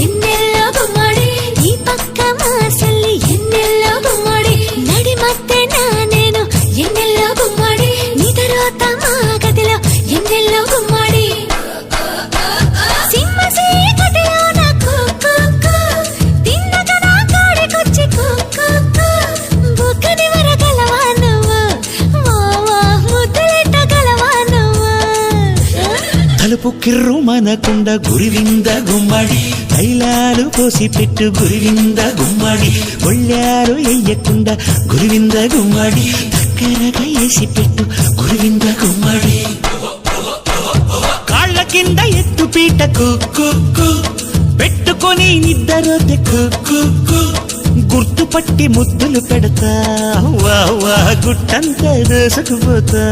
ఎన్నెల్లో గుమ్మడి ఈ పక్క మాసల్లి ఎన్నెల్లో గుమ్మడి నడి మధ్య నేను ఎన్నెల్లో గుమ్మడి నీ తర్వాత మా గదిలో ఎన్నెల్లో గుమ్మడి సింహ సీకటిలో నా కుక్కు తిన్నగా నా కాడికొచ్చి కుక్కు బుక్కని వరగలవా నువ్వు మావా ముద్దులెట్టగలవా నువ్వు తలుపు కిర్రు మనకుండ గురివింద గుమ్మడి తైలాలు పోసి పెట్టు గురివింద గుమ్మడి ఒళ్ళారు ఎయ్యకుండా గురివింద గుమ్మడి దగ్గరగా వేసి పెట్టు గురివింద గుమ్మడి కాళ్ళ కింద ఎత్తు పీట కుక్కు పెట్టుకొని నిద్దరొద్దె కుక్కు గుర్తుపట్టి ముద్దులు పెడతా వా వా గుట్టంతా దోసుకుపోతా